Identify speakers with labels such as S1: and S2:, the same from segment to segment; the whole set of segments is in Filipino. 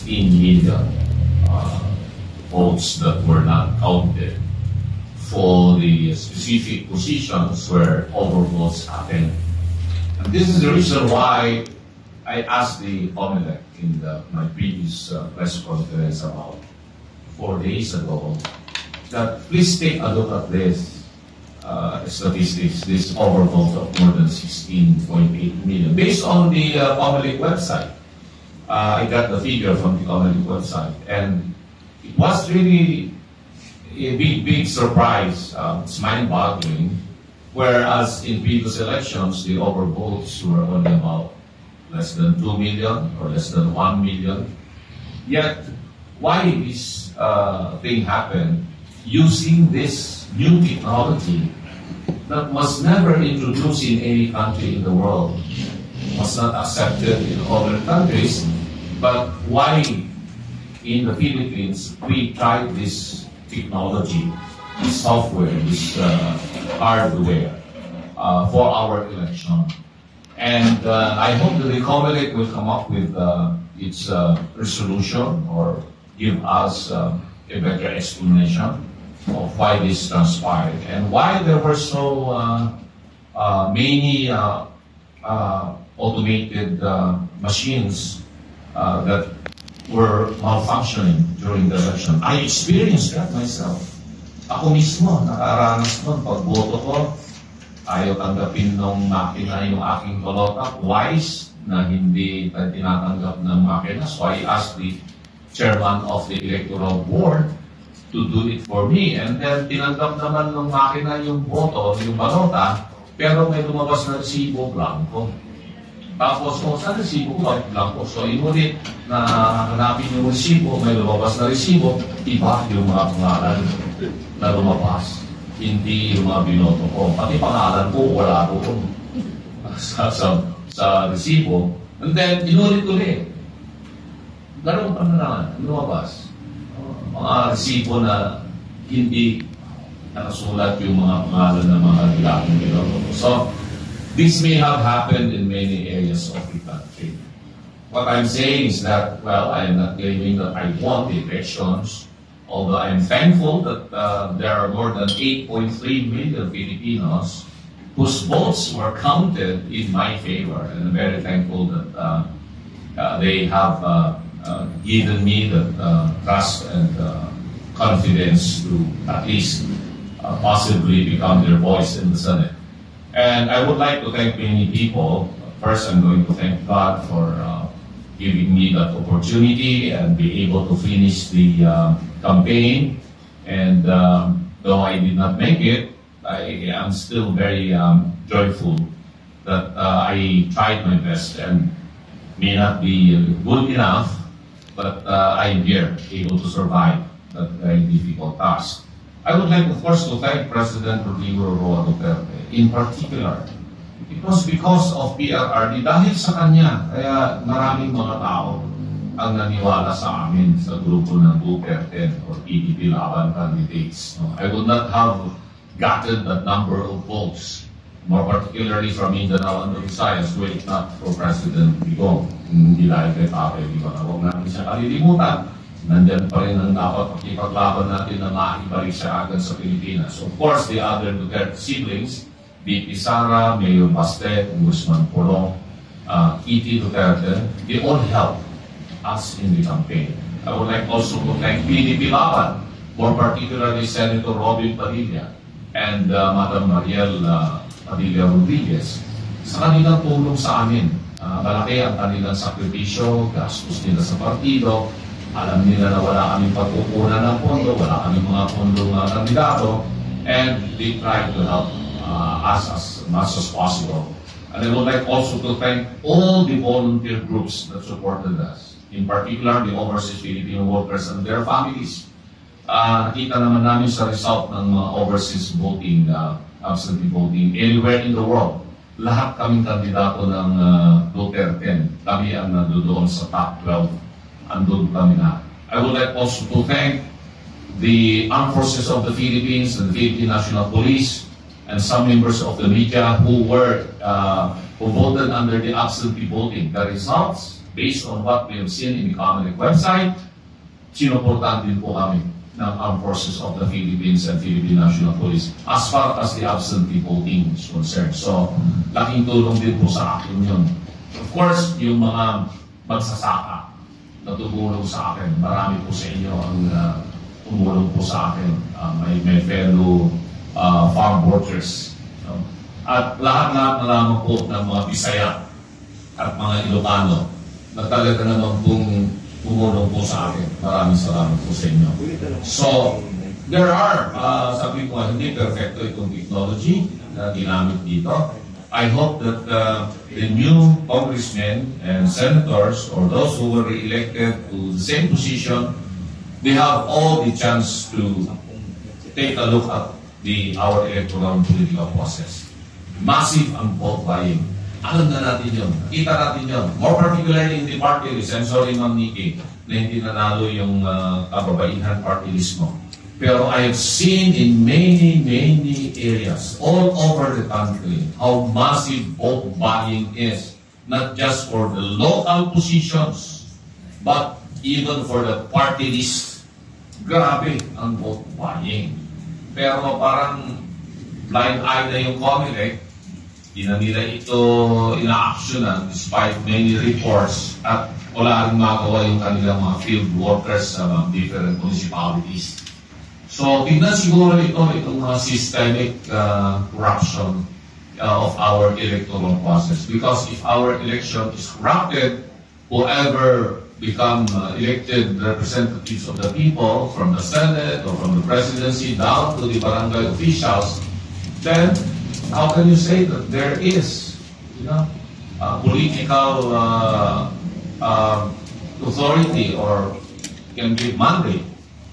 S1: 16 million votes that were not counted for the specific positions where overvotes happened. And this is the reason why I asked the COMELEC in my previous press conference about 4 days ago that please take a look at this statistics, this overvote of more than 16.8 million. Based on the COMELEC website, I got the figure from the COMELEC website, and it was really a big surprise. It's mind-boggling. Whereas in previous elections, the overvotes were only about less than 2 million or less than 1 million. Yet, why this thing happened using this new technology that was never introduced in any country in the world, was not accepted in other countries, but why in the Philippines we tried this technology, this software, this hardware for our election. And I hope that the COMELEC will come up with its resolution or give us a better explanation of why this transpired and why there were so many automated machines that were malfunctioning during the election. I experienced that myself. Ako mismo, nakaranas nun, pagboto ko, ayaw tanggapin ng makina yung aking balota, twice na hindi tinatanggap ng makina. So I asked the chairman of the electoral board to do it for me. And then tinanggap naman ng makina yung boto, yung balota, pero may lumabas na resibo blanco. Tapos, saan resibo ko? Blanco. So, inulit na hanapin yung resibo, may lumabas na resibo, iba yung mga pangalan na lumabas. Hindi yung mga binoto ko. Pati pangalan ko, wala doon sa resibo. And then, inulit-ulit. Ganun pa na naman, lumabas. Mga resibo na hindi nakasulat yung mga pangalan ng mga dating binoto ko. So, this may have happened in many areas of the country. What I'm saying is that, well, I'm not claiming that I won the elections, although I'm thankful that there are more than 8.3 million Filipinos whose votes were counted in my favor. And I'm very thankful that they have given me the trust and confidence to at least possibly become their voice in the Senate. And I would like to thank many people. First, I'm going to thank God for giving me that opportunity and be able to finish the campaign. And though I did not make it, I am still very joyful that I tried my best and may not be good enough, but I'm here, able to survive that very difficult task. I would like, of course, to thank President Rodrigo Roa Duterte. In particular, it was because of PRRD. Dahil sa kanya, kaya maraming mga tao ang naniwala sa amin sa grupo ng Duterte or PDP Laban candidates. I would not have gotten that number of votes, more particularly from Mindanao and Visayas, were it not for President Digong. Hindi dahil kay Pare Digong. Huwag natin siya kalilimutan. Nandyan pa rin ang dapat pakipaglaban natin na maibalik siya agad sa Pilipinas. Of course, the other Duterte siblings, VP Sara, Mayor Baste, Guzman Polong, Kitty Duterte, they all helped us in the campaign. I would like also to thank PDP Laban, more particularly Senator Robin Padilla and Madam Mariel Padilla Rodriguez, sa kanilang tulong sa amin. Malaki ang kanilang sakripisyo, gastos nila sa partido, alam nila na wala kaming pagkukunan ng pondo, wala kaming mga pondong kandidato, and they try to help us as much as possible. And I would like also to thank all the volunteer groups that supported us, in particular the overseas Filipino workers and their families. Nakita naman namin sa result ng overseas voting, absentee voting, anywhere in the world. Lahat kaming kandidato ng Duterte. Kami ang nandoon sa top 12. Andun kami na. I would like also to thank the Armed Forces of the Philippines and the Philippine National Police and some members of the media who voted under the absentee voting. The results based on what we have seen in the Comelec website, sinuportahan din po kami ng Armed Forces of the Philippines and Philippine National Police as far as the absentee voting is concerned. So, laking tulong din po sa akin yun. Of course, yung mga magsasaka na tumulong sa akin, marami po sa inyo ang tumulong po sa akin. My fellow farm workers. At lahat-lahat na lamang po ng mga Bisaya at mga Ilocano na talaga naman pong tumulong po sa akin. Maraming salamat po sa inyo. So, there are, sabi ko, hindi perfecto itong technology na ginamit dito. I hope that the new congressmen and senators or those who were re-elected to the same position, they have all the chance to take a look at our electoral political process. Massive ang vote buying. Alam na natin yun. Kita natin yun. More particularly in the party list. I'm sorry, Ma'am Nikki, na hindi nanalo yung kababaihan party list mo. Pero I have seen in many areas all over the country how massive vote buying is. Not just for the local positions, but even for the party list. Grabe ang vote buying. Pero parang blind eye na yung Comelec. Di na nila ito ina-actionan despite many reports at wala rin magawa yung kanilang mga field workers sa mga different municipalities. So, tignan siguro itong mga systemic corruption of our electoral process. Because if our election is corrupted, whoever become elected representatives of the people from the Senate or from the presidency down to the barangay officials, then how can you say that there is, political authority or can give mandate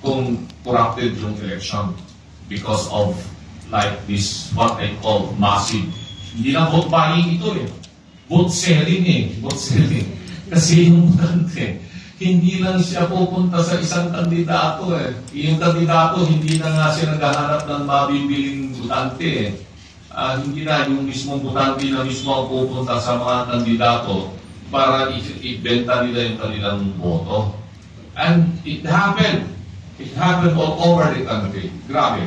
S1: kung corrupted yung election because of like this, what I call massive, hindi na vote buying ito eh. Vote selling. Kasi yung butante, hindi lang siya pupunta sa isang kandidato eh. Yung kandidato, hindi na nga siya naghahanap ng mabibiling butante eh. Hindi na yung mismong butante na mismo ang pupunta sa mga kandidato para ibenta nila yung kanilang boto. And it happened all over the country. Grabe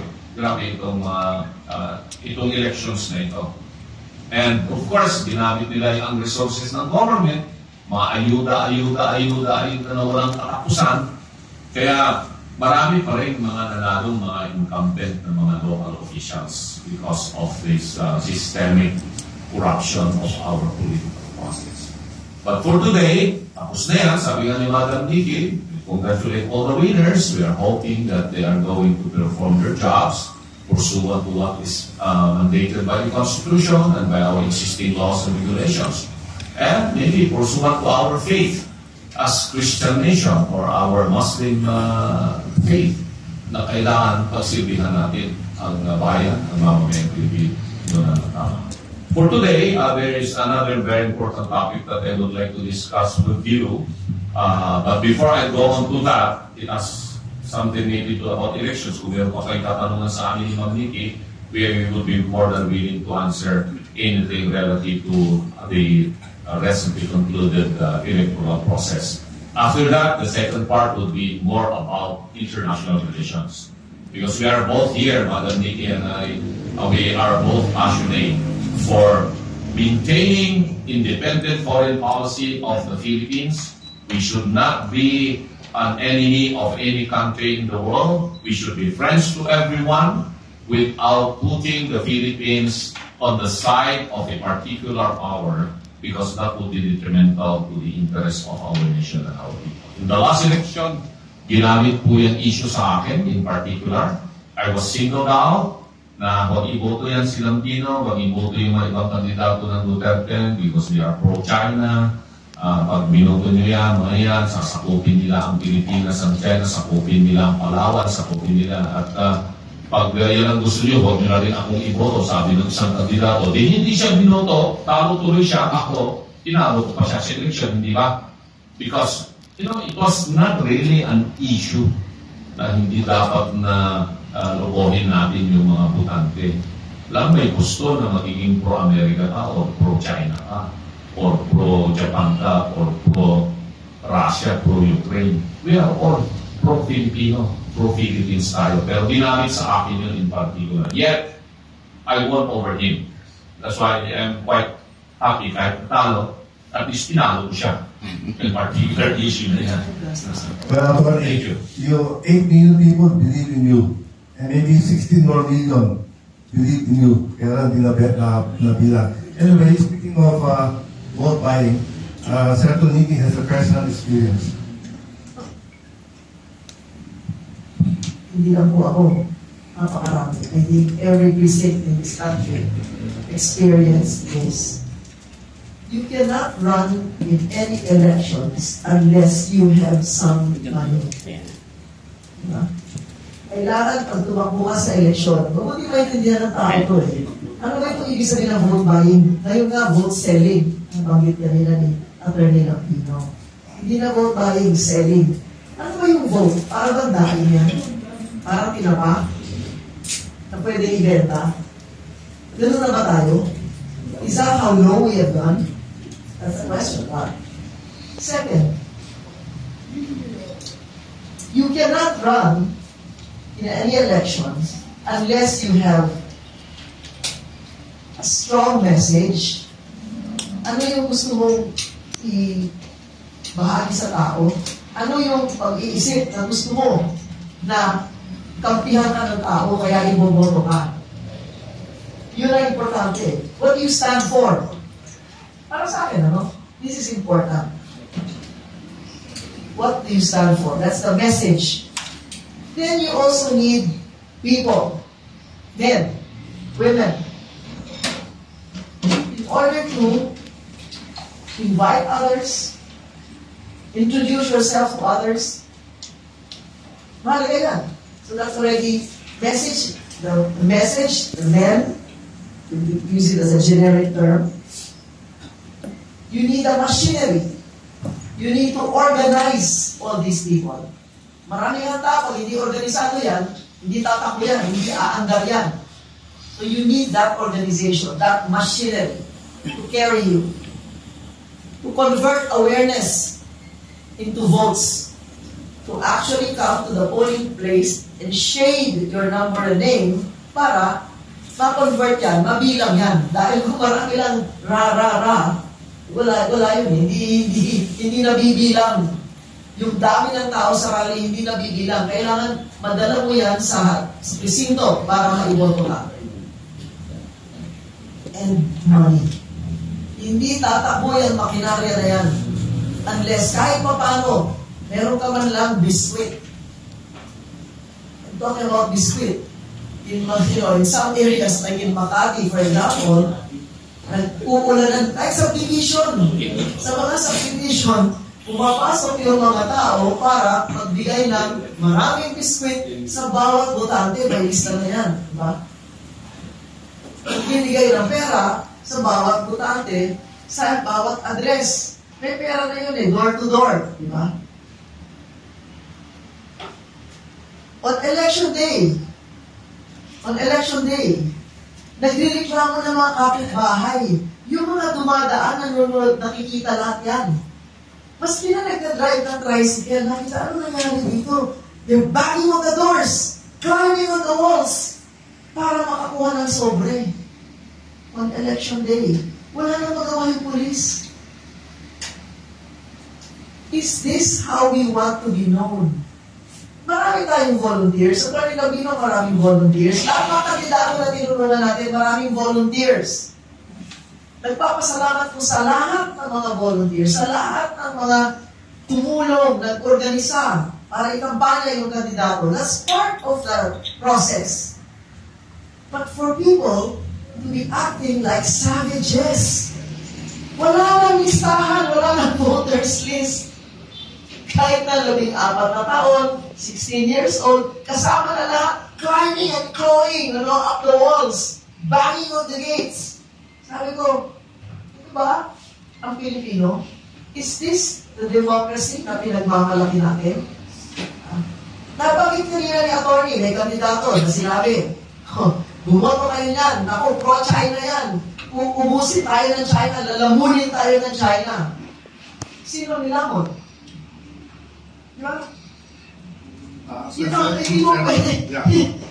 S1: itong elections na ito. And of course, ginamit nila yung resources ng government, mga ayuda na walang katapusan. Kaya marami pa rin mga nanalong mga incumbent na mga local officials because of this systemic corruption of our political process. But for today, tapos na yan, sabi nga ni Madam Nikki, congratulate all the winners. We are hoping that they are going to perform their jobs pursuant to what is mandated by the Constitution and by our existing laws and regulations. And maybe pursuant to our faith as Christian nation or our Muslim faith na kailangan pagsilbihan natin ang bayan, ang mamamayang Pilipino na tama. For today, there is another very important topic that I would like to discuss with you. But before I go on to that, it has something maybe about elections. Kung meron pa kayong katanungan sa amin ni Ma'am Nikki, we would be more than willing to answer anything relative to the recently concluded electoral process. After that, the second part would be more about international relations. Because we are both here, Madam Nikki and I, we are both passionate for maintaining independent foreign policy of the Philippines. We should not be an enemy of any country in the world. We should be friends to everyone without putting the Philippines on the side of a particular power, because that would be detrimental to the interests of our nation and our people. In the last election, ginamit po yung issue sa akin in particular. I was singled out na huwag iboto yan si Lambino, huwag iboto yung mga ibang kandidato ng Duterte because they are pro-China. Pag binoto nyo yan, mga yan, sasakupin nila ang Pilipinas, ang China, sakupin nila ang Palawan, sakupin nila. At pag yan ang gusto nyo, huwag nyo na rin akong iboto, sabi ng isang kandidato. Di hindi siya binoto, talo tuloy siya, ako, tinalo ko pa siya sa election, hindi ba? Because, it was not really an issue na hindi dapat na lokohin natin yung mga butante. Lang may gusto na magiging pro-America ka o pro-China ka. or pro-Japan ka, or pro-Russia, pro-Ukraine. We are all pro-Filipino, pro-Philippines tayo. Pero ginamit sa akin yun in particular. Yet, I won over him. That's why I'm quite happy kahit talo, at least tinalo ko siya. In particular issue na yan.
S2: Well,
S1: Thank you.
S2: You 8 million people believe in you, and maybe 16 more million believe in you. Kaya lang nabila. Anyway, speaking of vote buying, Senator Nicky has a personal experience.
S3: Hindi lang po ako napakarami. I think every precinct in this country experience this. You cannot run in any elections unless you have some money. Diba? Kailangan pag tumakbo ka sa eleksyon, mabuti maintindihan ng tao ito eh. Ano ba itong ibig sabihin ng vote buying? Ngayon nga, vote selling. Nabanggit kanina ni Attorney Lapino. Hindi na vote buying, selling. Ano ba yung vote? Para bang dahil yan? Parang tinapa? Na pwede ibenta? Ganun na ba tayo? Is that how low we have gone? That's the question mark. Second, you cannot run in any elections unless you have a strong message. Ano yung gusto mong ibahagi sa tao? Ano yung pag-iisip na gusto mo na kampihan ka ng tao kaya iboboto ka? Yun ang importante. What do you stand for? Para sa akin, ano? This is important. What do you stand for? That's the message. Then you also need people, men, women, in order to invite others, introduce yourself to others. Mahalaga yan. So that's already message. The message, the men, we use it as a generic term. You need a machinery. You need to organize all these people. Maraming ang tao, hindi organisado yan, hindi tatakbo yan, hindi aandar yan. So you need that organization, that machinery to carry you. To convert awareness into votes. To actually come to the polling place and shade your number and name para ma-convert yan, mabilang yan. Dahil kung marami lang ra, wala yun. Hindi nabibilang. Yung dami ng tao sa rally, hindi nabibilang. Kailangan madala mo yan sa presinto para maiboto ka. And money. Hindi tatakbo yan, makinarya na yan. Unless kahit pa paano, meron ka man lang biskwit. I'm talking about biskwit. In some areas, like in Makati, for example, nag-uulanan, kahit subdivision. Sa mga subdivision, pumapasok yung mga tao para magbigay ng maraming biskwit sa bawat botante. May lista na yan. Diba? Magbibigay ng pera sa bawat botante sa bawat address. May pera na yun eh, door to door. Diba? On election day, nagre-reklamo ng mga kapitbahay. Yung mga dumadaan, nanonood, nakikita lahat yan. Maski na nagka-drive ng tricycle, nakita ano nangyari dito? They're banging on the doors, climbing on the walls, para makakuha ng sobre. On election day, wala nang magawa yung police. Is this how we want to be known? Marami tayong volunteers. Sa Pagkakabino, maraming volunteers. Lahat mga kandidato na tinurunan natin, maraming volunteers. Nagpapasalamat po sa lahat ng mga volunteers, sa lahat ng mga tumulong, nag-organisa para ikampanya yung kandidato. That's part of the process. But for people to be acting like savages, wala nang listahan, wala nang voters list. Kahit na 14 na taon, 16 years old, kasama na lahat, climbing and clawing up the walls, banging on the gates. Sabi ko, ito ba ang Pilipino? Is this the democracy na pinagmamalaki natin? Nabanggit kanina ni attorney, may kandidato na sinabi, bumoto kayo yan, naku, pro-China yan. ubusin tayo ng China, lalamunin tayo ng China. Sino nilamon? Diba? Hindi mo pwede.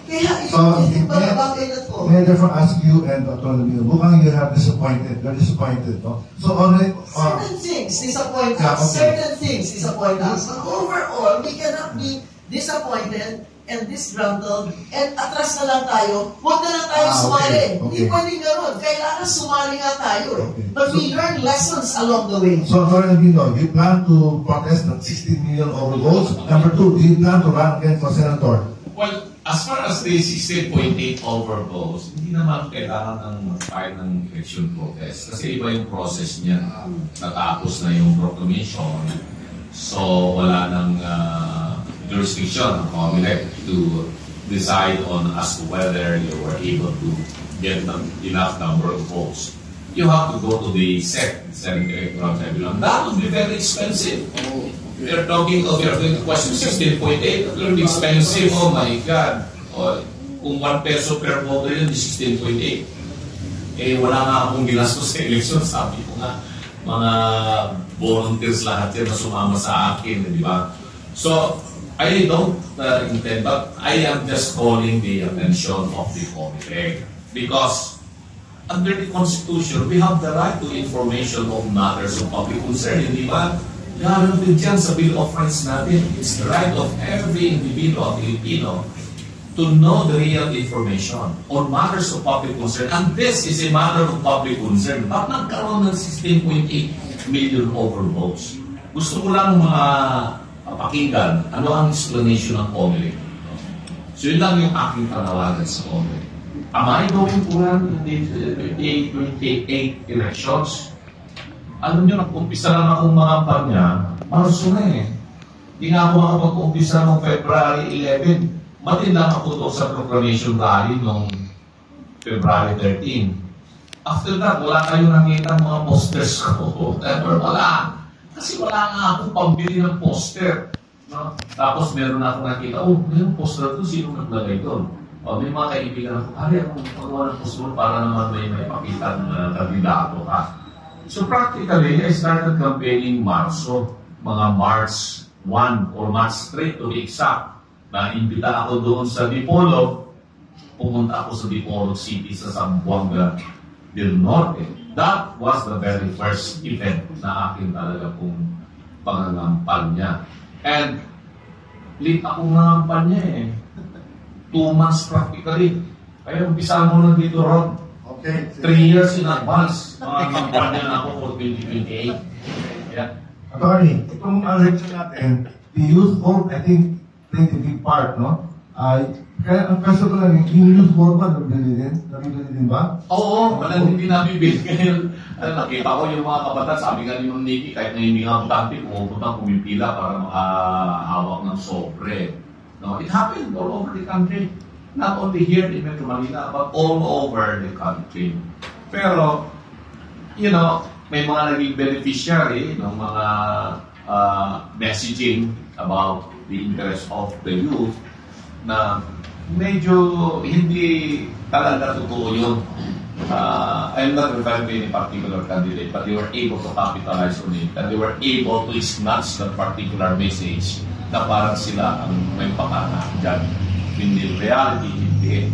S3: Kaya isip ba na bagay na to?
S2: May I therefore ask you and Dr. Lamino, mukhang you have disappointed, you're disappointed, no? So already,
S3: Certain things disappoint us.
S2: Yeah, okay.
S3: Certain things disappoint us. But overall, we cannot be disappointed and disgruntled and atras na lang tayo. Huwag na lang tayo sumali.
S2: Okay.
S3: Hindi pwedeng gano'n. Kailangan sumali nga tayo.
S2: Okay.
S3: But we learn lessons along the way.
S2: so Dr. Lamino, do you plan to protest that 16 million overvotes? Number two, do you plan to run again for senator?
S1: Well, as far as the 16.8 overvotes, hindi naman kailangan ng mag-file ng election protest. Kasi iba yung process niya. Natapos na yung proclamation. So, wala ng jurisdiction ng COMELEC to decide on as to whether you were able to get enough number of votes. You have to go to the Senate Electoral Tribunal. That would be very expensive. We're talking of your question 16.8, very expensive. Oh my God. O, kung 1 peso per vote yun, 16.8. Eh, wala nga akong ginastos sa election. Sabi ko nga, mga volunteers lahat yan na sumama sa akin, di ba? So, I don't intend, but I am just calling the attention of the COMELEC. Because under the Constitution, we have the right to information of matters of public concern, di ba? Guaranteed dyan sa Bill of Rights natin. It's the right of every individual Filipino to know the real information on matters of public concern. And this is a matter of public concern. Bakit nagkaroon ng 16.8 million overvotes? Gusto ko lang pakinggan ano ang explanation ng COMELEC. So yun lang yung aking panawagan sa COMELEC. Am I going to run in the 28 elections? Alam nyo, nag-umpisa lang akong mga kampanya, Marso na eh. Hindi nga ako makapag-umpisa noong February 11. Matindang ako doon sa proclamation rally noong February 13. After that, wala kayong nakita mga posters ko. Ever, wala. Kasi wala nga akong pambili ng poster. No? Tapos meron na akong nakita, mayroong poster doon, sino naglagay doon? O, may mga kaibigan ako, akong pagawa ng poster para naman may pakita ng kandidato ka. So practically, I started campaigning Marso, mga March 1 or March 3 to be exact. Na-imbita ako doon sa Dipolog, pumunta ako sa Dipolog City sa Zamboanga del Norte. That was the very first event na akin talaga kung pangangampanya. And late ako nangampanya eh. 2 months practically. Kaya umpisahan mo na dito, Ron.
S2: Okay.
S1: 3 years in advance. Pangangampanya na ako for 2028. Yeah.
S2: Attorney, itong election natin, the youth vote, I think, played a big part, no? Kaya ang question ko lang, yung youth vote ba, nabili din ba?
S1: Oo, walang hindi nabibili. Ngayon, nakita ko yung mga kabataan, sabi nga ni Ma'am Nikki, kahit na hindi nga butante, pumipila para makahawak ng sobre. No, it happened all over the country. Not only here in Metro Manila, but all over the country. Pero, you know, may mga naging beneficiary ng mga messaging about the interest of the youth na medyo hindi talaga totoo yun. I'm not referring to any particular candidate, but they were able to capitalize on it and they were able to snatch that particular message na parang sila ang may pakana dyan. In reality, hindi.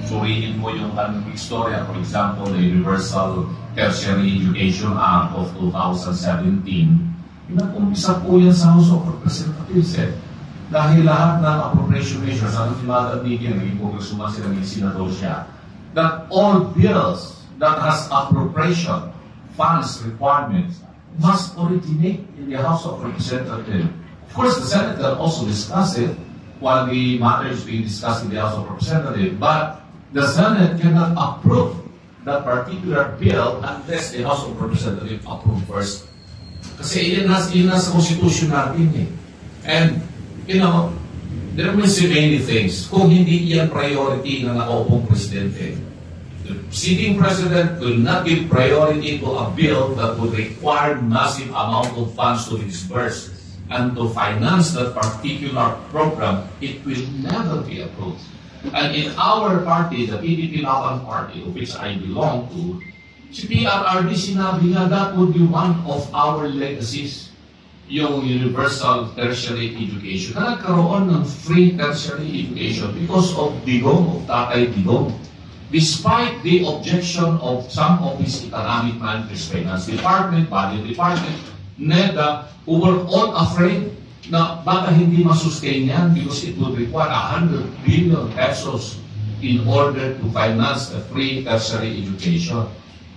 S1: Suriin mo yung kanong istorya, for example, the Universal Tertiary Education Act of 2017, nag-umpisa po yan sa House of Representatives eh. Dahil lahat ng appropriation measures, ang Madam Nikki, naging congresswoman siya, naging senador siya, that all bills that has appropriation funds requirements must originate in the House of Representatives. Of course, the Senate can also discuss it while the matter is being discussed in the House of Representatives, but the Senate cannot approve that particular bill unless the House of Representatives approve first. Kasi yun nasa Constitution natin eh. And, you know, there will be many things. Kung hindi yan priority ng nakaupong presidente, the sitting president will not give priority to a bill that would require massive amount of funds to be disbursed and to finance that particular program, it will never be approved. And in our party, the PDP Laban Party, of which I belong to, Si PRRD sinabi nga that would be one of our legacies, yung universal tertiary education. Na nagkaroon ng free tertiary education because of Digong, of Tatay Digong. Despite the objection of some of his economic managers, finance department, budget department, NEDA, who were all afraid na baka hindi masustain yan because it would require 100 billion pesos in order to finance a free tertiary education.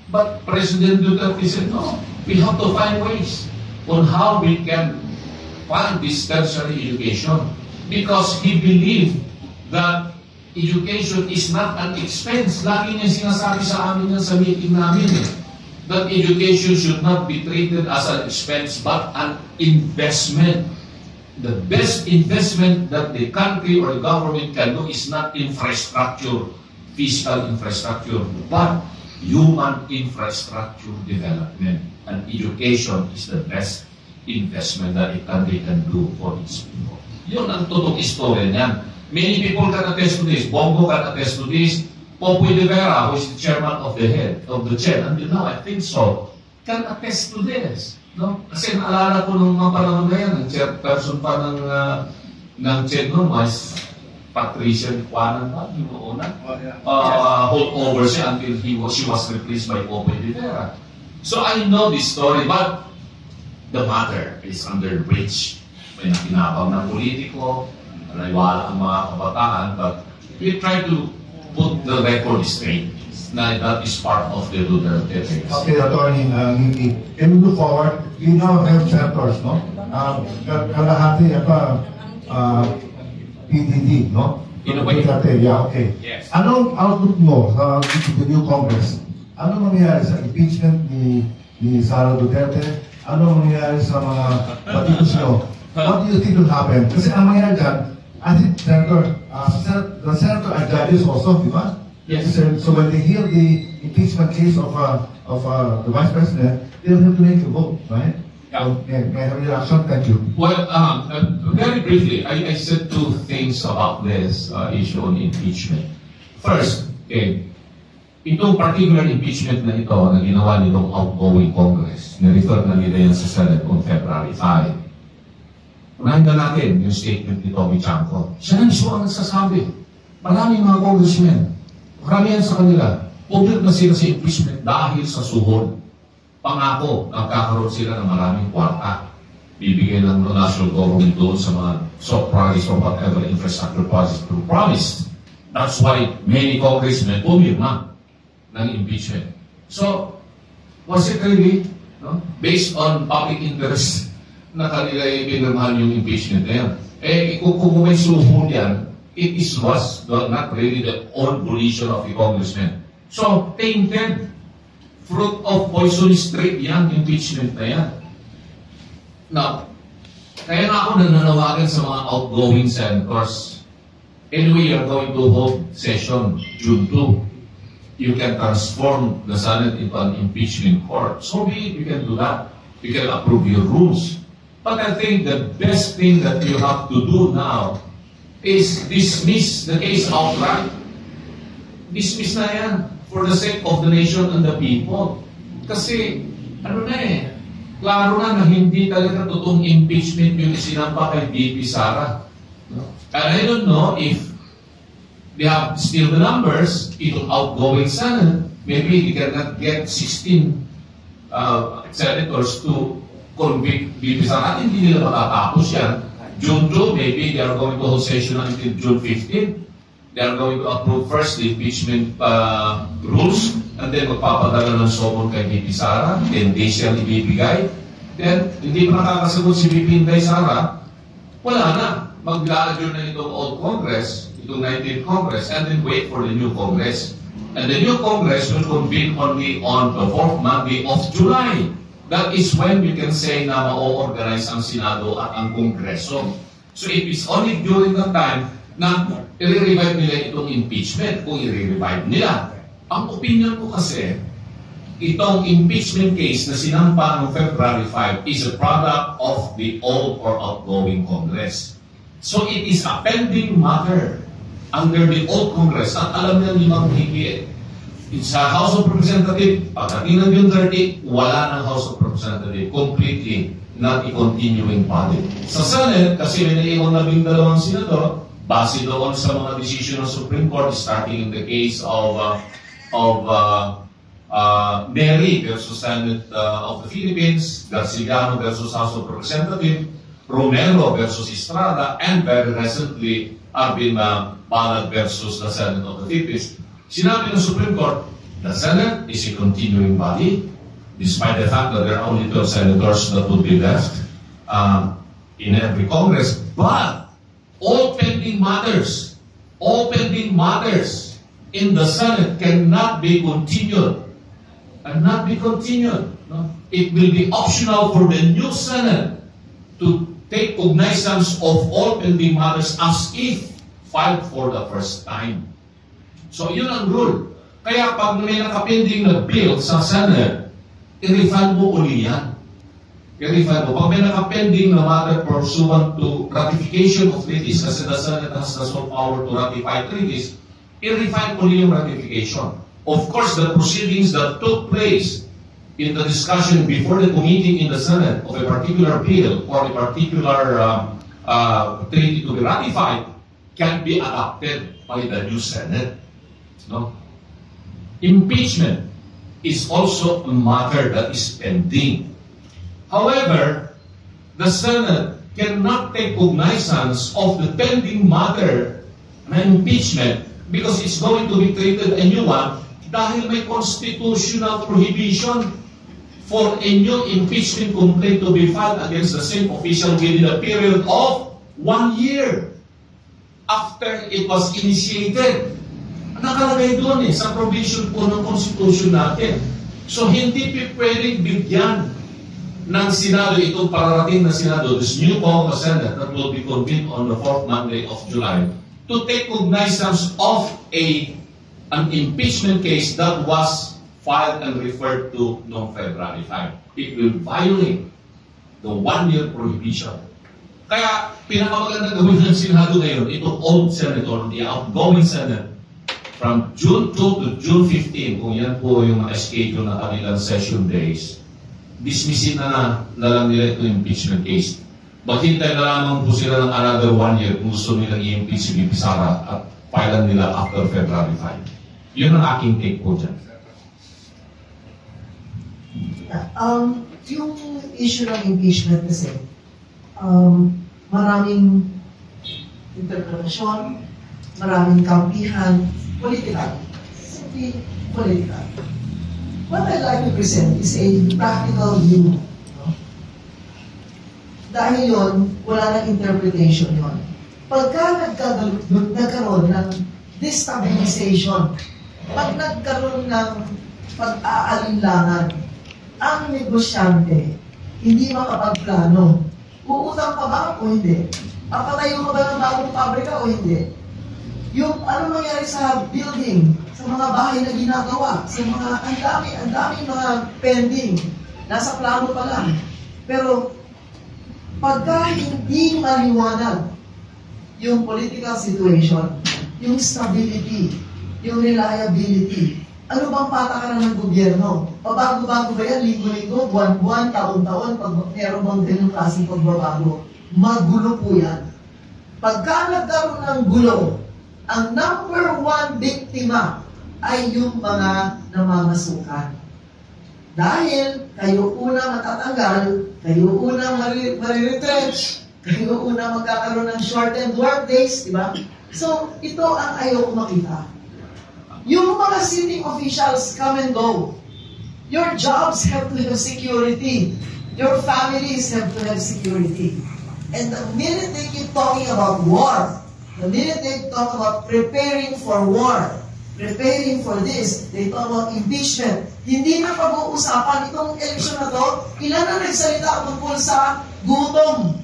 S1: But President Duterte said, no, we have to find ways on how we can fund this tertiary education because he believed that education is not an expense. Lagi niya sinasabi sa amin yan sa meeting namin that education should not be treated as an expense but an investment. The best investment that the country or the government can do is not infrastructure, fiscal infrastructure, but human infrastructure development. And education is the best investment that a country can do for its people. Yun ang totoong istorya niyan. Many people can attest to this. Bongo can attest to this. Popoy de Vera, who is the chairman of the CHED, until now, I think so, can attest to this. No? Kasi naalala ko nung mga panahon na yan, ang chairperson pa ng CHED noon was Patricia Juanan pa, yung una. Hold over siya until she was replaced by Popoy de Vera. So I know this story, but the matter is under the bridge. May nakinabang ng politiko, naiwala ang mga kabataan, but we try to put the record straight na that is part of the Duterte case.
S2: Okay, Attorney Ngiti, can we move forward? We now have senators, no? Kalahati PDD, no?
S1: In a way.
S2: Duterte, yeah, okay.
S1: Yes.
S2: Anong outlook mo sa the new Congress? Ano mangyayari sa impeachment ni Sara Duterte? Ano mangyayari sa mga batikos nyo? What do you think will happen? Kasi ang mangyayari dyan, I think the senator are judges also, di ba?
S1: Yes.
S2: So when they hear the impeachment case of the vice president, they'll have to make a vote, right?
S1: Yeah.
S2: So, may I have a reaction? Thank you.
S1: Well, very briefly, I said two things about this issue on impeachment. First, itong particular impeachment na ito na ginawa nitong outgoing Congress, na-refer na nila yan sa Senate on February 5. Unahin na natin yung statement ni Tommy Chanco. Siya na mismo ang nagsasabi. Maraming mga congressmen, marami yan sa kanila, public na sila sa impeachment dahil sa suhod. Pangako, nagkakaroon sila ng maraming kwarta. Bibigay ng national government doon sa mga soft projects or whatever infrastructure projects promised. That's why many congressmen pumirma ng impeachment. So, was it really based on public interest na kanila pinirmahan yung impeachment na yan? Kung may suhod yan, it was not really the own volition of the congressman. So, tainted, fruit of poisonous trade yan, impeachment na yan. Now, kaya nga ako nananawagan sa mga outgoing senators. Anyway, you're going to hold session June 2. You can transform the Senate into an impeachment court. So be it, you can do that. You can approve your rules. But I think the best thing that you have to do now is dismiss the case outright. Dismiss na yan for the sake of the nation and the people. Kasi, klaro na hindi talaga totoong impeachment yung isinampa kay VP Sara. And I don't know if they have still the numbers, itong outgoing Senate, maybe they cannot get 16 senators to convict VP Sara. At hindi nila matatapos yan. June 2, maybe they are going to hold session until June 15. They are going to approve first the impeachment rules and then magpapadala ng summon kay VP Sara. 10 days yan ibibigay. Then, hindi pa nakakasagot si VP Inday Sara, wala na. Mag-adjourn na itong old Congress, itong 19th Congress, and then wait for the new Congress. And the new Congress will convene only on the 4th Monday of July. That is when we can say na ma-organize ang Senado at ang Kongreso. So if it's only during that time na i-revive nila itong impeachment, kung i-revive nila. Ang opinion ko kasi, itong impeachment case na sinampa noong February 5 is a product of the old or outgoing Congress. So it is a pending matter under the old Congress at alam niya limang higit. sa House of Representatives, pagdating ng June 30, wala ng House of Representatives. Completely not a continuing body. Sa Senate, kasi may naiwan na 12 senador, base doon sa mga decision ng Supreme Court, starting in the case of Mary versus Senate of the Philippines, Garciliano versus House of Representatives, Romero versus Estrada, and very recently, Arvin Palad versus the Senate of the Philippines. Sinabi ng Supreme Court, the Senate is a continuing body, despite the fact that there are only 12 senators that would be left in every Congress, but all pending matters in the Senate cannot be continued. No? It will be optional for the new Senate to take cognizance of all pending matters as if filed for the first time. So, yun ang rule. Kaya pag may nakapending na bill sa Senate, i-refund mo uli yan. I-refund mo. Pag may nakapending na matter pursuant to ratification of treaties, kasi the Senate has the sole power to ratify treaties, i-refund uli yung ratification. Of course, the proceedings that took place in the discussion before the committee in the Senate of a particular bill or a particular treaty to be ratified can be adopted by the new Senate. No? Impeachment is also a matter that is pending. However, the Senate cannot take cognizance of the pending matter na impeachment because it's going to be treated a new one dahil may constitutional prohibition for a new impeachment complaint to be filed against the same official within a period of 1 year after it was initiated. Nakalagay doon sa provision po ng Constitution natin. So, hindi pwedeng bigyan ng Senado itong pararating na Senado, this new Congress Senate that will be convened on the 4th Monday of July, to take cognizance of an impeachment case that was filed and referred to noong February 5. It will violate the 1-year prohibition. Kaya, pinakamaganda gawin ng Senado ngayon, itong old senator, the outgoing Senate, from June 2 to June 15, kung yan po yung schedule na kanilang session days, dismissin na lang nila ito impeachment case. Maghintay na lamang po sila ng another 1 year kung gusto nilang i-impeach si VP Sara at filean nila after February 5. Yun ang aking take po dyan.
S3: Yung issue ng impeachment kasi, maraming interpretasyon, maraming kampihan, political. Simply political. What I'd like to present is a practical view. No? Dahil yun, wala nang interpretation yun. Pagka nagkaroon ng destabilization, pag nagkaroon ng pag-aalinlangan, ang negosyante, hindi makapagplano. Uutang ka ba o hindi? Papatayo ka ba ng bagong pabrika o hindi? Yung ano mangyari sa building, sa mga bahay na ginagawa, sa mga ang dami mga pending, nasa plano pa lang. Pero pagka hindi maliwanag yung political situation, yung stability, yung reliability, ano bang patakaran ng gobyerno? Pabago-bago ba yan? Linggo-linggo, buwan-buwan, taon-taon, pag meron bang ganyung klaseng pagbabago? Magulo po yan. Pagka nagkaroon ng gulo, ang number 1 biktima ay yung mga namamasukan. Dahil kayo una matatanggal, kayo una mariretrench, kayo una magkakaroon ng shortened work days, di ba? So, ito ang ayoko makita. Yung mga sitting officials come and go. Your jobs have to have security. Your families have to have security. And the minute they keep talking about war, the minute they talk about preparing for war, preparing for this, they talk about impeachment. Hindi na pag-uusapan itong eleksyon na to, ilan na nagsalita tungkol sa gutom,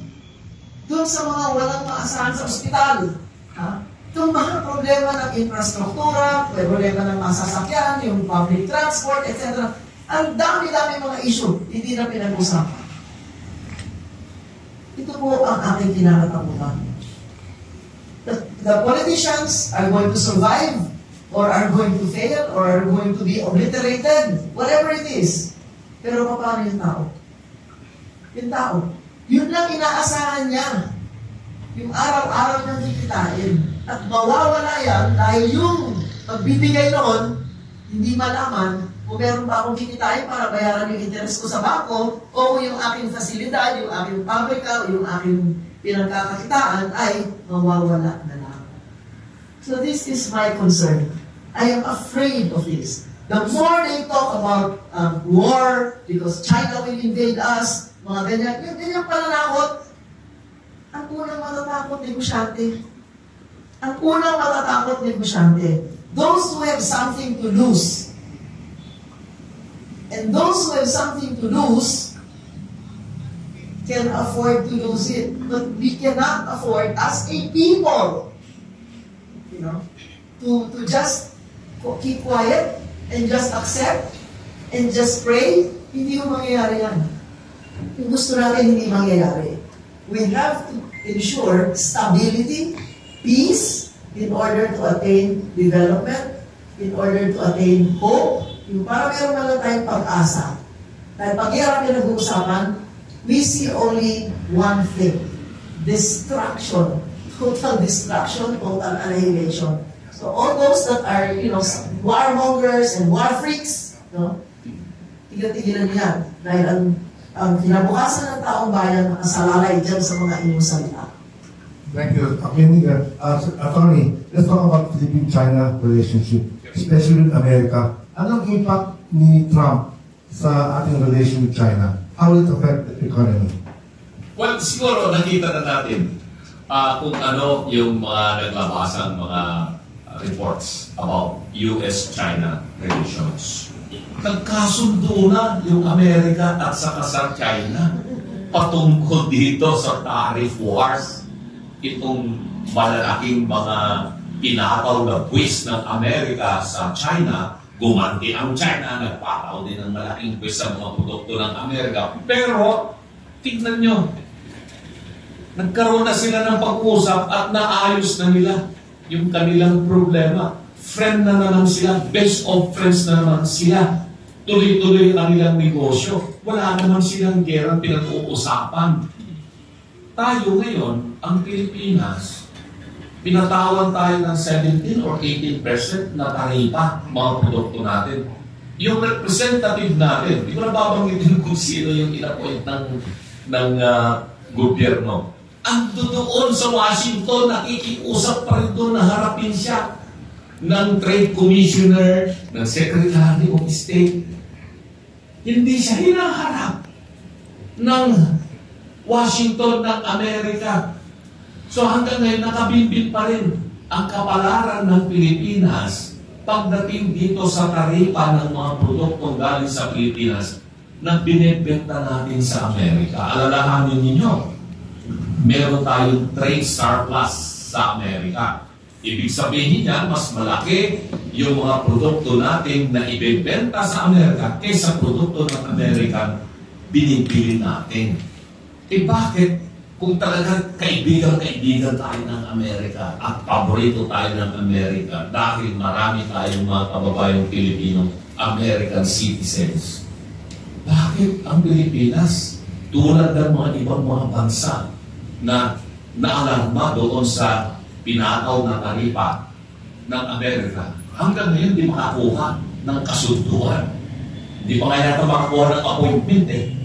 S3: doon sa mga walang maasahan sa ospital. Itong mga problema ng infrastruktura, problema ng masasakyan, yung public transport, etc. Ang dami-dami mga issue, hindi na pinag-usapan. Ito po ang aking kinakatakutan. The politicians are going to survive or are going to fail, or are going to be obliterated, whatever it is. Pero paano yung tao? Yung tao. Yun lang inaasahan niya. Yung araw-araw niyang kikitain. At mawawala yan dahil yung pagbibigay noon, hindi malaman kung meron ba akong kikitain para bayaran yung interest ko sa bangko, o yung aking fasilidad, yung aking pabrika, o yung aking pinagkakakitaan ay mawawala na lang. So this is my concern. I am afraid of this. The more they talk about war, because China will invade us, mga ganyan, yung ganyan pananakot, ang unang matatakot, negosyante. Ang unang matatakot, negosyante. Those who have something to lose. And those who have something to lose can afford to lose it. But we cannot afford, as a people, to just keep quiet and just accept and just pray. Hindi yung mangyayari yan. Yung gusto natin, hindi mangyayari. We have to ensure stability, peace, in order to attain development, in order to attain hope, yung para meron na lang tayong pag-asa. Dahil pag yan pinag-uusapan, we see only one thing: destruction. Total destruction, total annihilation. So all those that are, warmongers and war freaks, tigil-tigilan yan. Dahil ang kinabukasan ng taong bayan nakasalalay dyan sa mga inyong salita.
S2: Thank you. Attorney, let's talk about Philippine-China relationship, especially with America. Anong impact ni Trump sa ating relation with China? How will it affect the economy?
S1: Well, siguro nakita na natin kung ano yung mga naglabasang mga reports about US-China relations. Nagkasundo na yung Amerika at saka sa China patungkol dito sa tariff wars. Itong malalaking mga pinataw na buwis ng Amerika sa China, gumanti ang China, nagpataw din ng malaking buwis sa mga produkto ng Amerika. Pero, tignan nyo, nagkaroon na sila ng pag-uusap at naayos na nila yung kanilang problema. Friend na naman sila, best of friends na naman sila. Tuloy-tuloy ang kanilang negosyo. Wala naman silang gerang pinag-uusapan. Tayo ngayon, ang Pilipinas, pinatawan tayo ng 17 or 18% na taripa mga produkto natin. Yung representative natin, hindi ko na babanggitin kung sino yung inapoint ng gobyerno. Ang doon sa Washington, nakikiusap pa rin doon na harapin siya ng Trade Commissioner, ng Secretary of State. Hindi siya hinaharap ng Washington ng Amerika. So hanggang ngayon, nakabimbing pa rin ang kapalaran ng Pilipinas pagdating dito sa taripa ng mga produktong galing sa Pilipinas na binibenta natin sa Amerika. Alalahanin ninyo, meron tayong trade surplus sa Amerika. Ibig sabihin niyan, mas malaki yung mga produkto natin na ibebenta sa Amerika kaysa produkto ng Amerika binibili natin. Eh bakit? Kung talagang kaibigan tayo ng Amerika at paborito tayo ng Amerika dahil marami tayong mga kababayang Pilipino American citizens, bakit ang Pilipinas, tulad ng mga ibang mga bansa na naalarma doon sa pinataw na taripa ng Amerika, hanggang ngayon di makakuha ng kasunduan. Di pa nga yata makakuha ng appointment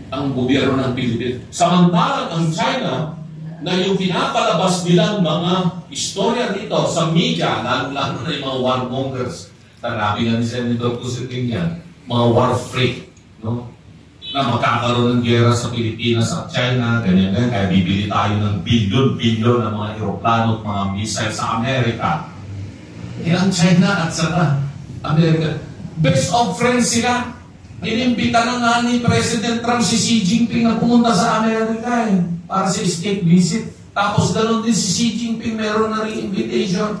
S1: ang gobyerno ng Pilipinas. Samantalang ang China, na yung pinapalabas nilang mga istorya nito sa media, lalo-lalo na yung mga warmongers, tanabi nga ni Senator Kusiting yan, mga war freak, no? Na magkakaroon ng gera sa Pilipinas at China, ganyan-ganyan, kaya bibili tayo ng bilyon-bilyon ng mga aeroplano at mga missiles sa Amerika. Eh, ang China at saka Amerika, best of friends sila. Inimbita na nga ni President Trump si Xi Jinping na pumunta sa Amerika para sa state visit. Tapos ganoon din si Xi Jinping, meron na rin invitation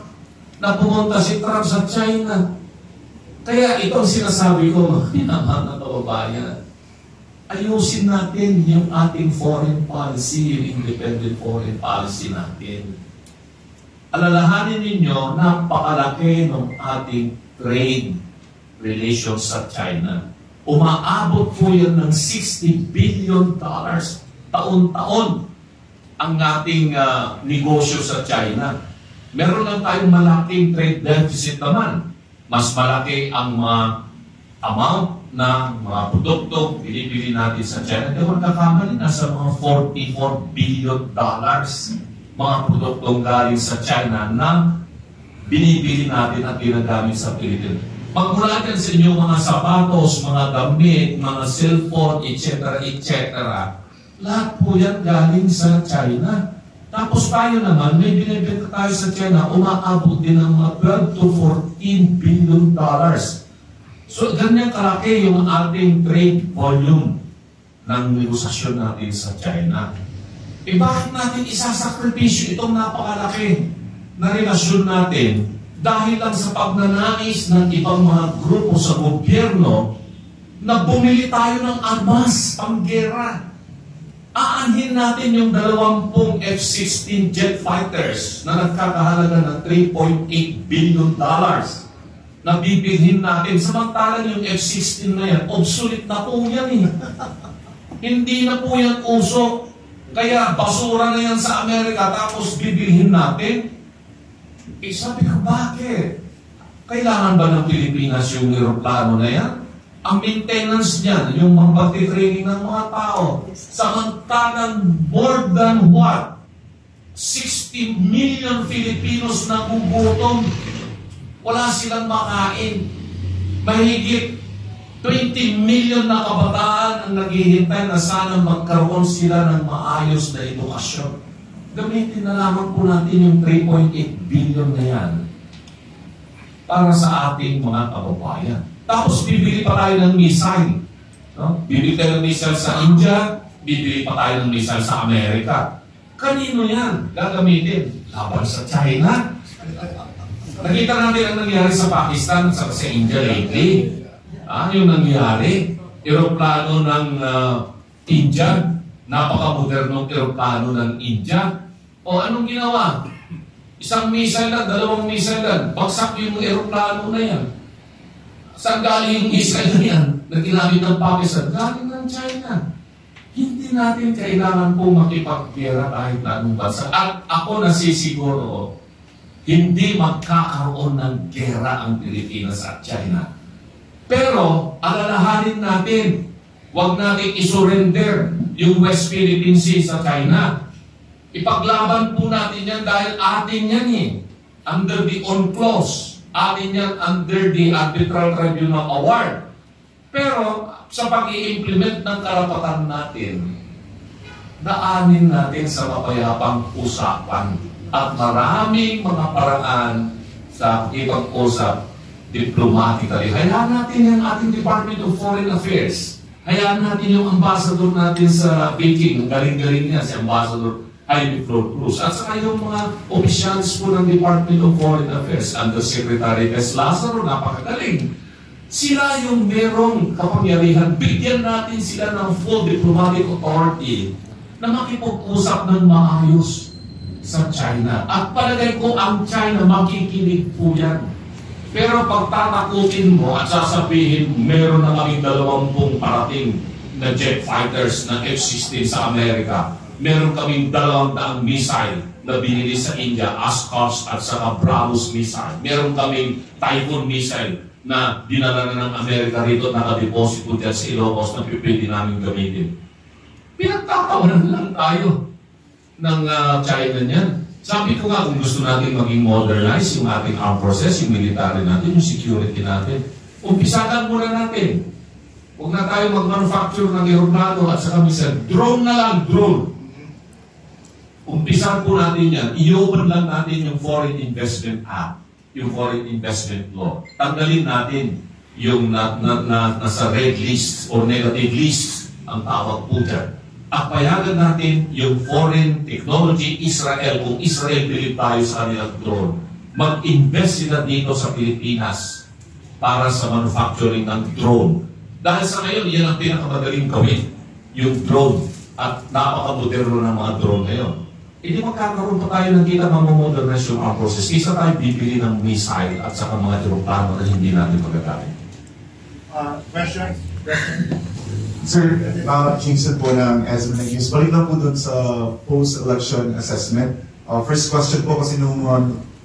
S1: na pumunta si Trump sa China. Kaya itong sinasabi ko, mga pinamahal na kababayan, ayusin natin yung ating foreign policy, yung independent foreign policy natin. alalahanin ninyo, napakalaki ng ating trade relations sa China. Umaabot po yan ng $60 billion taon-taon ang ating negosyo sa China. Meron lang tayong malaking trade deficit naman. Mas malaki ang amount na mga produkto binibili natin sa China. Hindi ko nakakamali, nasa mga $44 billion mga produktong galing sa China na binibili natin at ginagamit sa Pilipinas. Magmula dyan sa inyo mga sapatos, mga damit, mga cellphone, etc., etc., lahat po yan galing sa China. Tapos tayo naman, may binibenta tayo sa China, umaabot din ng mga $12 to $14 billion. So, ganyan kalaki yung ating trade volume ng negosasyon natin sa China. Bakit natin isasakripisyo itong napakalaki na relasyon natin dahil lang sa pagnanais ng ibang mga grupo sa gobyerno na bumili tayo ng armas, panggera. Aanhin natin yung 20 F-16 jet fighters na nagkakahalaga ng $3.8 billion na bibilhin natin. Samantalang yung F-16 na yan, obsolete na po yan eh. Hindi na po yan uso. Kaya basura na yan sa Amerika tapos bibilhin natin. Sabi ko, bakit? Kailangan ba ng Pilipinas yung aeroplano na yan? Ang maintenance niyan, yung mga pagtitraining ng mga tao, samantalang more than what? 60 million Filipinos na gugutom. Wala silang makain. Mahigit 20 million na kabataan ang naghihintay na sana magkaroon sila ng maayos na edukasyon. Gamitin na lamang po natin yung 3.8 billion na yan para sa ating mga kababayan. Tapos bibili pa tayo ng missile. No? Bibili tayo ng missile sa India, bibili pa tayo ng missile sa Amerika. Kanino yan gagamitin? Laban sa China? Nakita natin ang nangyari sa Pakistan at sa India lately. Yung nangyari, aeroplano ng India, napakamodernong aeroplano ng India. O anong ginawa? Isang missile lang, 2 missile lang, bagsak yung aeroplano na yan. Saan galing yung missile na yan na ginamit ng Pakistan? Galing ng China. Hindi natin kailangan po makipagbira kahit na anong bansa. At ako nasisiguro, hindi magkakaroon ng gera ang Pilipinas at China. Pero, alalahanin natin, huwag natin isurrender yung West Philippine Sea sa China. Ipaglaban po natin yan dahil atin yan eh. Under the UNCLOS. Atin yan under the Arbitral Tribunal Award. Pero, sa pag-i-implement ng karapatan natin, daanin natin sa mapayapang usapan. At maraming mga paraan sa ipag-usap diplomatically. Hayaan natin yung ating Department of Foreign Affairs. Hayaan natin yung ambassador natin sa Beijing. Ang galing-galing niya, si Ambassador Jaime Flor Cruz. At saka yung mga officials po ng Department of Foreign Affairs. Undersecretary S. Lazaro, napakagaling. Sila yung merong kapangyarihan. Bigyan natin sila ng full diplomatic authority na makipag-usap ng maayos sa China. At palagay ko ang China makikinig po yan. Pero pag tatakutin mo at sasabihin, meron na kaming 20 parating na jet fighters na F-16 sa Amerika. Meron kaming 200 missile na binili sa India, ASCOS at saka BrahMos missile. Meron kaming Typhoon missile na dinala na ng Amerika rito, nakadeposito dyan sa Ilocos na pipili namin gamitin. Pinagtatawanan lang tayo ng China niyan. Sabi ko nga, kung gusto natin maging modernize yung ating armed forces, yung military natin, yung security natin, umpisahan muna natin. Huwag na tayo mag-manufacture ng aeroplano at saka missile. Drone na lang, drone. Umpisahan po natin yan. I-open lang natin yung Foreign Investment Act, yung Foreign Investment Law. Tanggalin natin yung nasa red list or negative list ang tawag po dyan. At payagan natin yung foreign technology Israel, kung Israel bilib tayo sa kanilang drone, mag-invest sila dito sa Pilipinas para sa manufacturing ng drone. Dahil sa ngayon, yan ang pinakamadaling gawin, yung drone. At napakamoderno ng mga drone ngayon.
S4: hindi magkakaroon pa tayo ng kita mamodernize yung armed forces. Isa tayo bibili ng missile at saka mga aeroplano na hindi natin magagamit.
S5: Question?
S6: Sir, Jameson po ng Ezra News. Balik lang po dun sa post-election assessment. First question po kasi nung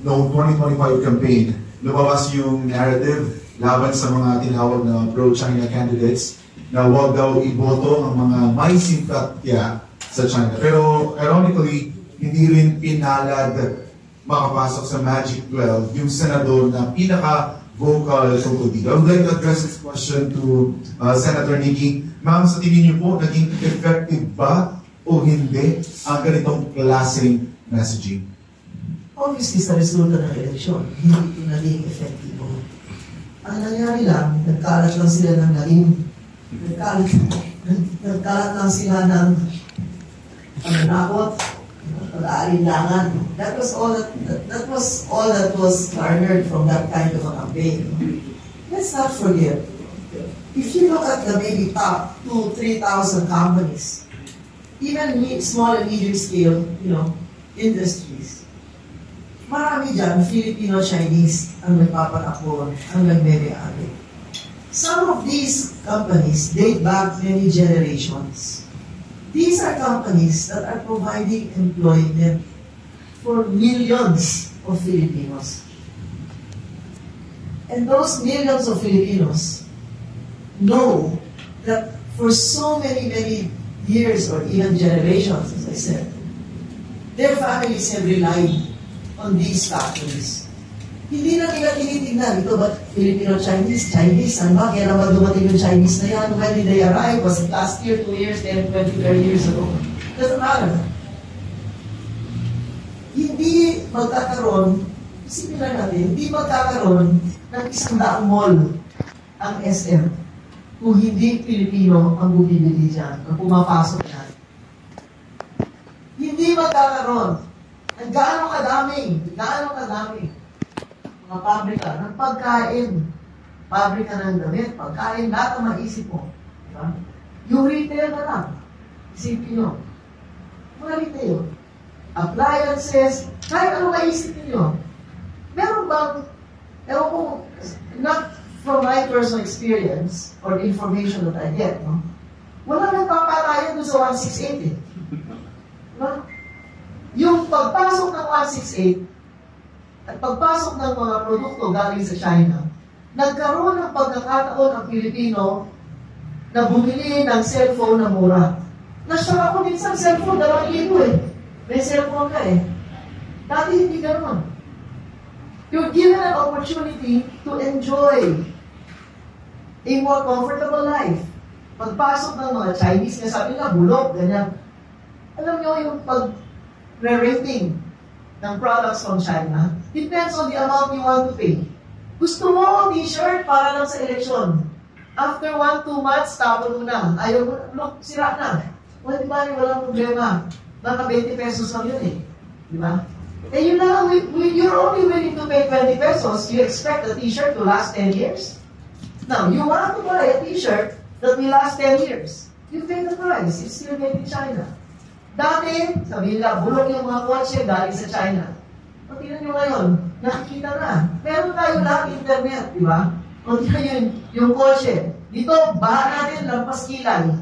S6: 2025 campaign, lumabas yung narrative laban sa mga tinawag na pro-China candidates na huwag daw iboto ang mga may simpatya sa China. Pero ironically, hindi rin pinalad makapasok sa Magic 12 yung senador na pinaka-vocal tungkol dito. I would like to address this question to Senator Nikki. Ma'am, sa tingin niyo po, naging effective ba o hindi ang ganitong klaseng messaging?
S3: Obviously, sa resulta ng eleksyon, hindi ito naging efektibo. Ang nangyari lang, nagkalat lang sila ng nagkalat lang sila ng pananakot, pag-aalinlangan. That was all that was garnered from that kind of a campaign. Let's not forget, if you look at the maybe top 2,000-3,000 companies, even small and medium scale, industries, marami dyan, Filipino-Chinese ang nagpapatakbo, ang nagmeme-ari. Some of these companies date back many generations. These are companies that are providing employment for millions of Filipinos. And those millions of Filipinos know that for so many years or even generations, as I said, their families have relied on these factories. Hindi na nila tinitignan ito, but Filipino-Chinese, saan ba? Kaya naman dumating yung Chinese na yan? When did they arrive? Was it last year, 2 years, 10, 20, 30 years ago? Doesn't matter. Hindi magkakaroon, isipin lang natin, hindi magkakaroon ng 100 mall ang SM kung hindi Pilipino ang bumibili dyan, ang pumapasok dyan. Hindi magkakaroon. Ang gaano kadaming mga pabrika ng pagkain, pabrika ng damit, pagkain, lahat ang maisip mo. Diba? Yung retail na lang, isipin nyo. Mga retail, appliances, kahit ano maisip nyo. Meron bang, ewan ko, not from my personal experience or information that I get, no? Wala nang papatayan doon sa 168 eh. Diba? Yung pagpasok ng 168 at pagpasok ng mga produkto galing sa China, nagkaroon ng pagkakataon ang Pilipino na bumili ng cellphone na mura. Nasya ako minsan cellphone, 2,000 eh. May cellphone ka eh. Dati hindi ganoon. You're given an opportunity to enjoy a more comfortable life. Pagpasok ng mga Chinese, sabi nila, bulok, ganyan. Alam nyo yung pag-rating ng products from China, depends on the amount you want to pay. Gusto mo t-shirt para lang sa eleksyon. After 1-2 months, tapo mo na. Ayaw mo, look, sira na. Well, di ba, walang problema. Baka 20 pesos lang yun eh. Di ba? Eh yun na, you're only willing to pay 20 pesos, you expect the t-shirt to last 10 years? Now, you want to buy a t-shirt that will last 10 years. You pay the price. It's still made in China. Dati, sabi nila, bulong yung mga kotse galing sa China. O tingnan nyo ngayon, nakikita na. Meron tayo lahat internet, di ba? O tingnan yung kotse. Dito, bahan natin, lampas kilay.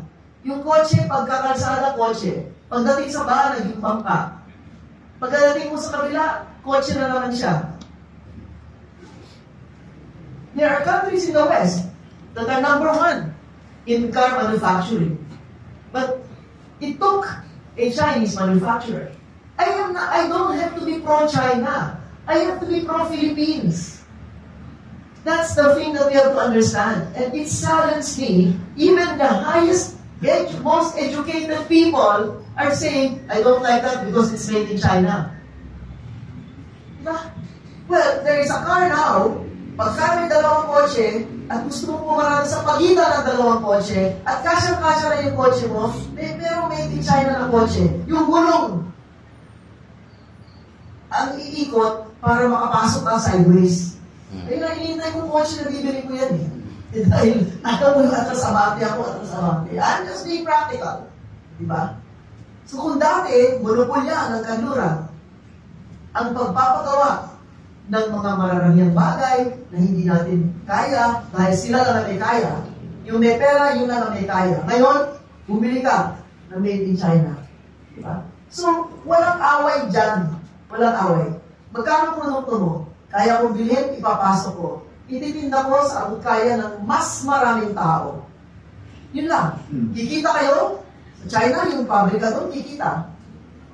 S3: Yung kotse, pagkakalsada kotse. Pagdating sa bahan, naging bangka. Pagdating mo sa kabila, kotse na naman siya. There are countries in the West that are #1 in car manufacturing. But it took a Chinese manufacturer. I don't have to be pro-China. I have to be pro-Philippines. That's the thing that we have to understand. And it saddens me, even the highest, most educated people are saying, I don't like that because it's made in China. Well, there is a car now, pagka may 2 kotse, at gusto mo pumaraan sa pagitan ng 2 kotse, at kasyang-kasya na yung kotse mo, pero made in China na kotse. Yung gulong, ang iikot para makapasok ang sideways. Ayun ang hinihintay kong kotse na bibili ko yan eh. Dahil, alam mo yung atras abante ako, atras abante. I'm just being practical. Diba? So kung dati, monopolya ng kanluran, ang pagpapagawa ng mga mararamiang bagay na hindi natin kaya, dahil sila lang may kaya, yung may pera, yun lang may kaya. Ngayon, bumili ka ng made in China. Diba? So, walang away dyan. Walang away. Magkano produkto mo? Kaya kong bilhin, ipapasok ko. Ititinda ko sa abot kaya ng mas maraming tao. Yun lang. Kikita kayo? Sa China, yung pabrika doon, kikita.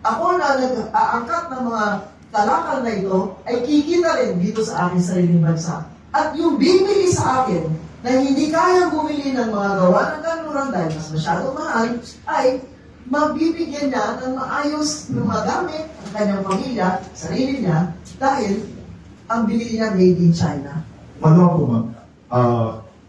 S3: Ako na nag-aangkat ng mga talakal na ito, ay kikita rin dito sa aking sariling bansa. At yung bibili sa akin, na hindi kayang bumili ng mga gawa ng kanluran dahil mas masyadong mahal, ay mabibigyan niya ng maayos ng mga gamit ang kanyang pamilya, sarili niya, dahil ang bili niya made in China.
S6: Follow up po, ma'am.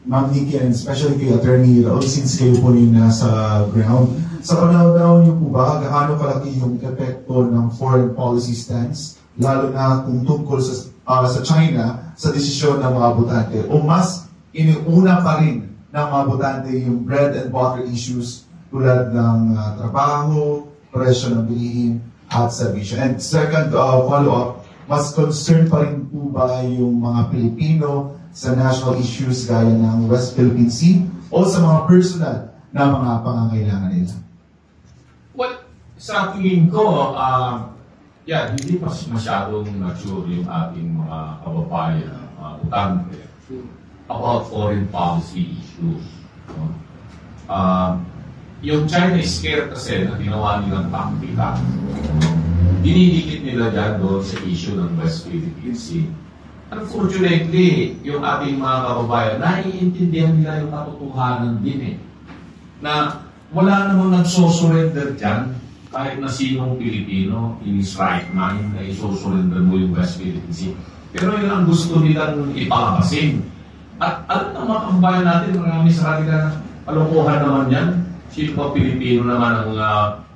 S6: Ma'am Nikki, and especially kay Attorney Raul, since kayo po yung nasa ground, sa panahon niyo po ba, gaano kalaki yung epekto ng foreign policy stance, lalo na kung tungkol sa China, sa desisyon ng mga botante, o mas iniuna pa rin ng mga botante yung bread and butter issues tulad ng trabaho, presyo ng bilihin, at servisyo. And second follow-up, mas concerned pa rin po ba yung mga Pilipino sa national issues gaya ng West Philippine Sea o sa mga personal na mga pangangailangan nila?
S4: Well, sa tingin ko, hindi pa masyadong mature yung ating mga kababayan, mga botante, about foreign policy issues. No? Yung China is scared kasi na ginawa nilang taktika. Dinidikit nila dyan doon sa issue ng West Philippine Sea. Unfortunately, yung ating mga kababayan, naiintindihan nila yung katotohanan din eh. Na wala namang nagsosurrender dyan, kahit na sinong Pilipino in his right mind na isosurrender mo yung West Philippine Sea. Pero yun ang gusto nilang ipalabasin. At alam ng mga kababayan natin, marami sa kanila, kalokohan naman yan. Sino pa Pilipino naman ang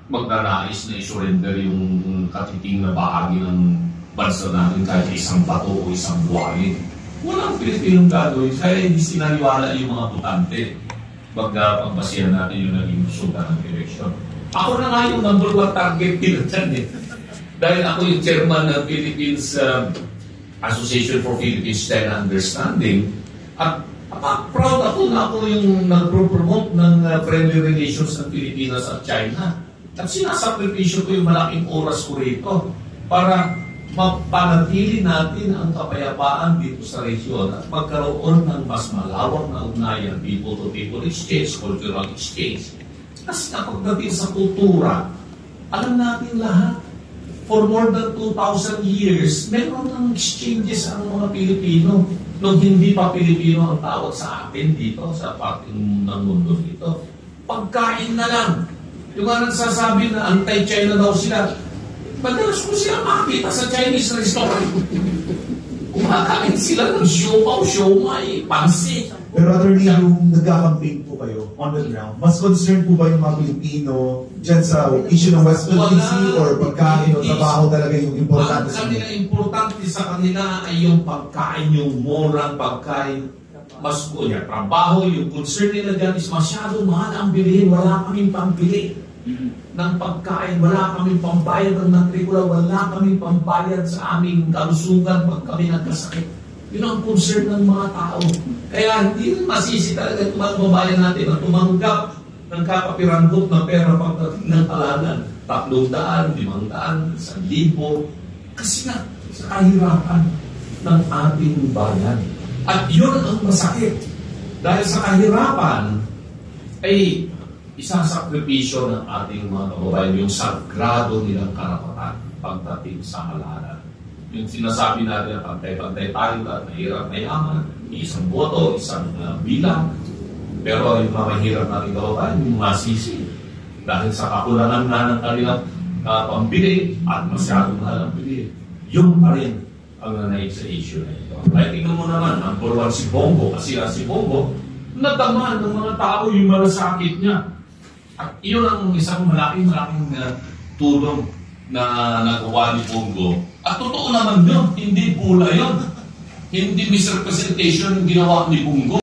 S4: magnanais na isurrender yung katiting na bahagi ng bansa natin kahit isang bato o isang buhangin. Walang Pilipinong gagawin, kaya hindi sinaniwala yung mga botante. Pagbasihan natin yung naging resulta ng election. Ako na nga yung number 1 target nila dyan eh. Dahil ako yung chairman ng Philippines Association for Philippines-China Understanding. At proud ako na ako yung nag-promote ng friendly relations ng Pilipinas at China. At sinasakripisyo ko yung malaking oras ko rito para mapanatili natin ang kapayapaan dito sa rehiyon at magkaroon ng mas malawak na ugnayan, people-to-people exchange, cultural exchange. Kasi pagdating sa kultura, alam natin lahat, for more than 2,000 years, meron ng exchanges ang mga Pilipino. Nung hindi pa Pilipino ang tawag sa atin dito, sa parting ng mundo dito. Pagkain na lang. Yung nga nagsasabi na anti-China daw sila, madalas ko sila makita sa Chinese restaurant. Kumakain sila ng siopaw, siomay, pansit.
S6: Pero attorney, yung nagkakampaign po kayo on the ground, mas concerned po ba yung mga Pilipino dyan sa issue ng West Philippine Sea or pagkain o trabaho talaga yung importante sa
S4: kanila? Ang importante sa kanila ay yung pagkain, yung murang pagkain. Mas kunya, trabaho, yung concern nila dyan is masyado mahal ang bilihin, wala kaming pambili ng pagkain, wala kaming pambayad ng matrikula, wala kaming pambayad sa aming kalusugan pag kami nagkasakit. Yun ang concern ng mga tao. Kaya hindi masisi talaga itong mga babayan natin na tumanggap ng kakapiranggot na pera pagdating ng halalan. 300, 500, 1,000. Kasi nga, sa kahirapan ng ating bayan. At yun ang masakit. Dahil sa kahirapan, ay isasakripisyo ng ating mga kababayan yung sagrado nilang karapatan pagdating sa halalan. Yung sinasabi natin na pantay-pantay tayo at mahirap na yaman, isang boto, isang bilang. Pero yung mga mahirap natin kababayan, yung masisi. Dahil sa kakulangan na ng kanilang pambili at masyadong mahal ang bili. Yung pa rin ang nanay sa issue na ito. Ay tingnan mo naman, number 1 si Bongo, kasi si Bongo, nadaman ng mga tao yung malasakit niya. At iyon ang isang malaking tulong na nagawa ni Bongo. At totoo naman yun, hindi pula yun. Hindi misrepresentation ginawa ni Bongo.